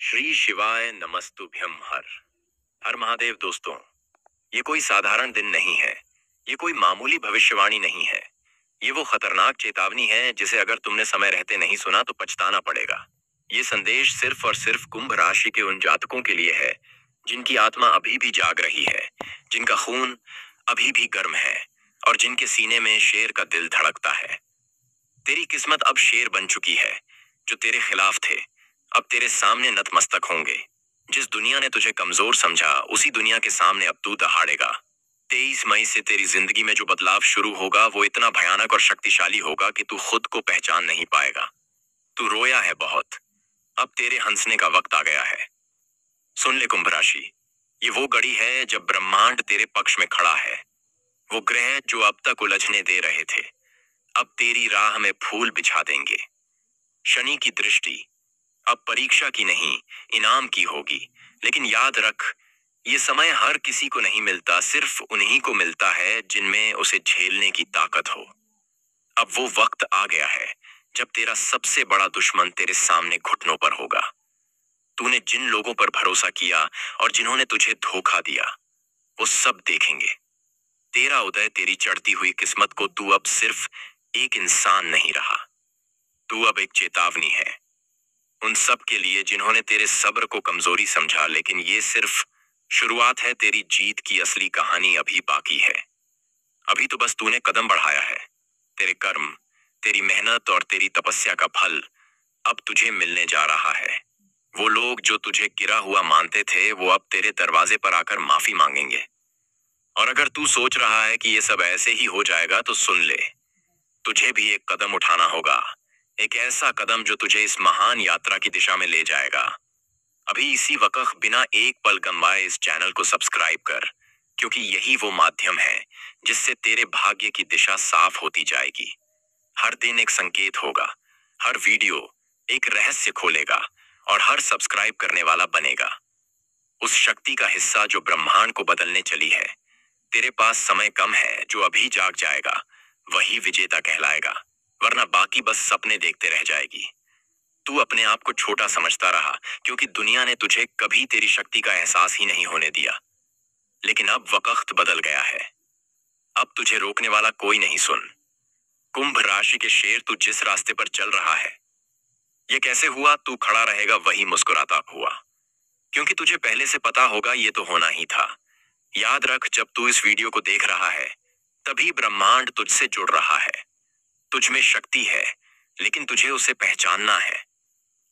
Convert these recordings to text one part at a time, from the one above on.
श्री शिवाय नमस्तुभ्यम हर हर महादेव। दोस्तों, ये कोई साधारण दिन नहीं है। ये कोई मामूली भविष्यवाणी नहीं है। ये वो खतरनाक चेतावनी है जिसे अगर तुमने समय रहते नहीं सुना तो पछताना पड़ेगा। ये संदेश सिर्फ और सिर्फ कुंभ राशि के उन जातकों के लिए है जिनकी आत्मा अभी भी जाग रही है, जिनका खून अभी भी गर्म है और जिनके सीने में शेर का दिल धड़कता है। तेरी किस्मत अब शेर बन चुकी है। जो तेरे खिलाफ थे अब तेरे सामने नतमस्तक होंगे। जिस दुनिया ने तुझे कमजोर समझा उसी दुनिया के सामने अब तू दहाड़ेगा। 23 मई से तेरी जिंदगी में जो बदलाव शुरू होगा वो इतना भयानक और शक्तिशाली होगा कि तू खुद को पहचान नहीं पाएगा। तू रोया है बहुत, अब तेरे हंसने का वक्त आ गया है। सुन ले कुंभ राशि, ये वो घड़ी है जब ब्रह्मांड तेरे पक्ष में खड़ा है। वो ग्रह जो अब तक उलझने दे रहे थे अब तेरी राह में फूल बिछा देंगे। शनि की दृष्टि अब परीक्षा की नहीं, इनाम की होगी। लेकिन याद रख, ये समय हर किसी को नहीं मिलता, सिर्फ उन्हीं को मिलता है जिनमें उसे झेलने की ताकत हो। अब वो वक्त आ गया है जब तेरा सबसे बड़ा दुश्मन तेरे सामने घुटनों पर होगा। तूने जिन लोगों पर भरोसा किया और जिन्होंने तुझे धोखा दिया वो सब देखेंगे तेरा उदय, तेरी चढ़ती हुई किस्मत को। तू अब सिर्फ एक इंसान नहीं रहा, तू अब एक चेतावनी है उन सब के लिए जिन्होंने तेरे सब्र को कमजोरी समझा। लेकिन ये सिर्फ शुरुआत है, तेरी जीत की असली कहानी अभी बाकी है। अभी तो बस तूने कदम बढ़ाया है। तेरे कर्म, तेरी मेहनत और तेरी तपस्या का फल अब तुझे मिलने जा रहा है। वो लोग जो तुझे गिरा हुआ मानते थे वो अब तेरे दरवाजे पर आकर माफी मांगेंगे। और अगर तू सोच रहा है कि ये सब ऐसे ही हो जाएगा तो सुन ले, तुझे भी एक कदम उठाना होगा। एक ऐसा कदम जो तुझे इस महान यात्रा की दिशा में ले जाएगा। अभी इसी वक्त बिना एक पल गंवाए इस चैनल को सब्सक्राइब कर, क्योंकि यही वो माध्यम है जिससे तेरे भाग्य की दिशा साफ होती जाएगी। हर दिन एक संकेत होगा, हर वीडियो एक रहस्य खोलेगा और हर सब्सक्राइब करने वाला बनेगा उस शक्ति का हिस्सा जो ब्रह्मांड को बदलने चली है। तेरे पास समय कम है, जो अभी जाग जाएगा वही विजेता कहलाएगा, वरना बाकी बस सपने देखते रह जाएगी। तू अपने आप को छोटा समझता रहा क्योंकि दुनिया ने तुझे कभी तेरी शक्ति का एहसास ही नहीं होने दिया। लेकिन अब वक्त बदल गया है। अब तुझे रोकने वाला कोई नहीं। सुन कुंभ राशि के शेर, तू जिस रास्ते पर चल रहा है ये कैसे हुआ, तू खड़ा रहेगा वही मुस्कुराता हुआ, क्योंकि तुझे पहले से पता होगा ये तो होना ही था। याद रख, जब तू इस वीडियो को देख रहा है तभी ब्रह्मांड तुझसे जुड़ रहा है। तुझ में शक्ति है लेकिन तुझे उसे पहचानना है,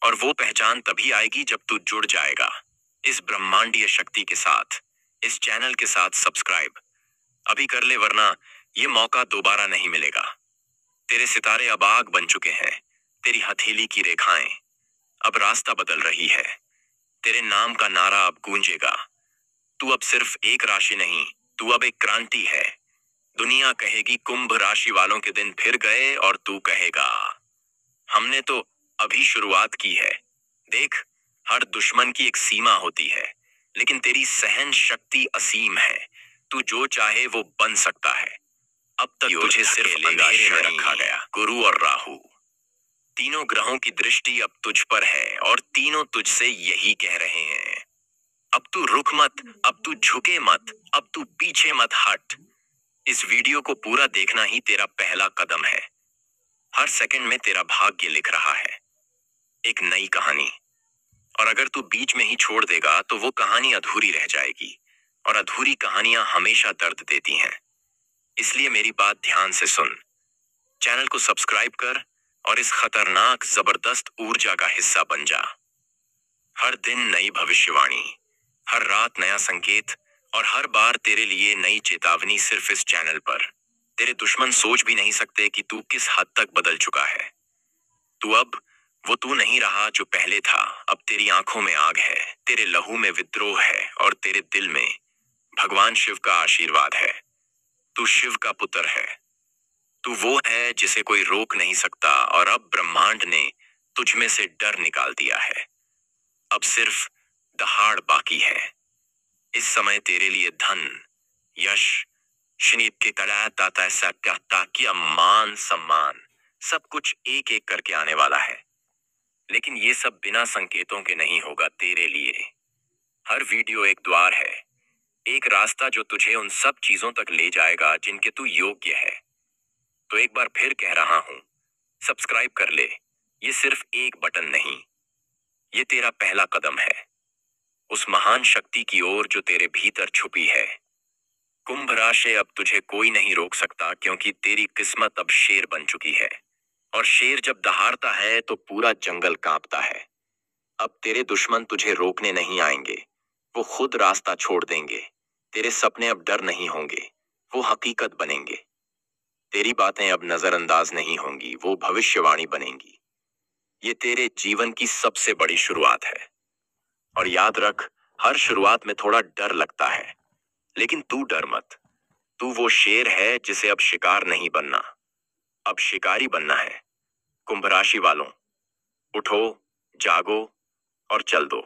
और वो पहचान तभी आएगी जब तू जुड़ जाएगा इस ब्रह्मांडीय शक्ति के साथ। इस चैनल के साथ सब्सक्राइब अभी कर ले, वरना ये मौका दोबारा नहीं मिलेगा। तेरे सितारे अब आग बन चुके हैं। तेरी हथेली की रेखाएं अब रास्ता बदल रही है। तेरे नाम का नारा अब गूंजेगा। तू अब सिर्फ एक राशि नहीं, तू अब एक क्रांति है। दुनिया कहेगी कुंभ राशि वालों के दिन फिर गए, और तू कहेगा हमने तो अभी शुरुआत की है। देख, हर दुश्मन की एक सीमा होती है, लेकिन तेरी सहन शक्ति असीम है। तू जो चाहे वो बन सकता है। अब तक तुझे सिर्फ अंधेरे में रखा गया। गुरु और राहु तीनों ग्रहों की दृष्टि अब तुझ पर है और तीनों तुझसे यही कह रहे हैं, अब तू रुक मत, अब तू झुके मत, अब तू पीछे मत हट। इस वीडियो को पूरा देखना ही तेरा पहला कदम है। हर सेकंड में तेरा भाग्य लिख रहा है एक नई कहानी। और अगर तू बीच में ही छोड़ देगा तो वो कहानी अधूरी रह जाएगी, और अधूरी कहानियां हमेशा दर्द देती हैं। इसलिए मेरी बात ध्यान से सुन, चैनल को सब्सक्राइब कर और इस खतरनाक जबरदस्त ऊर्जा का हिस्सा बन जा। हर दिन नई भविष्यवाणी, हर रात नया संकेत, और हर बार तेरे लिए नई चेतावनी सिर्फ इस चैनल पर। तेरे दुश्मन सोच भी नहीं सकते कि तू किस हद तक बदल चुका है। तू अब वो तू नहीं रहा जो पहले था। अब तेरी आंखों में आग है, तेरे लहू में विद्रोह है और तेरे दिल में भगवान शिव का आशीर्वाद है। तू शिव का पुत्र है। तू वो है जिसे कोई रोक नहीं सकता, और अब ब्रह्मांड ने तुझ में से डर निकाल दिया है। अब सिर्फ दहाड़ बाकी है। इस समय तेरे लिए धन, यश, शनि के ताता ताकि मान सम्मान सब कुछ एक एक करके आने वाला है। लेकिन ये सब बिना संकेतों के नहीं होगा तेरे लिए। हर वीडियो एक द्वार है, एक रास्ता जो तुझे उन सब चीजों तक ले जाएगा जिनके तू योग्य है। तो एक बार फिर कह रहा हूं, सब्सक्राइब कर ले। ये सिर्फ एक बटन नहीं, ये तेरा पहला कदम है उस महान शक्ति की ओर जो तेरे भीतर छुपी है। कुंभ राशि, अब तुझे कोई नहीं रोक सकता क्योंकि तेरी किस्मत अब शेर बन चुकी है। और शेर जब दहाड़ता है तो पूरा जंगल कांपता है। अब तेरे दुश्मन तुझे रोकने नहीं आएंगे, वो खुद रास्ता छोड़ देंगे। तेरे सपने अब डर नहीं होंगे, वो हकीकत बनेंगे। तेरी बातें अब नजरअंदाज नहीं होंगी, वो भविष्यवाणी बनेंगी। ये तेरे जीवन की सबसे बड़ी शुरुआत है। और याद रख, हर शुरुआत में थोड़ा डर लगता है, लेकिन तू डर मत। तू वो शेर है जिसे अब शिकार नहीं बनना, अब शिकारी बनना है। कुंभ राशि वालों, उठो, जागो और चल दो।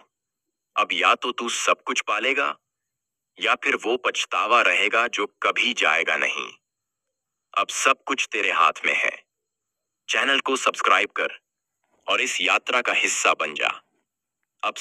अब या तो तू सब कुछ पालेगा या फिर वो पछतावा रहेगा जो कभी जाएगा नहीं। अब सब कुछ तेरे हाथ में है। चैनल को सब्सक्राइब कर और इस यात्रा का हिस्सा बन जा। अब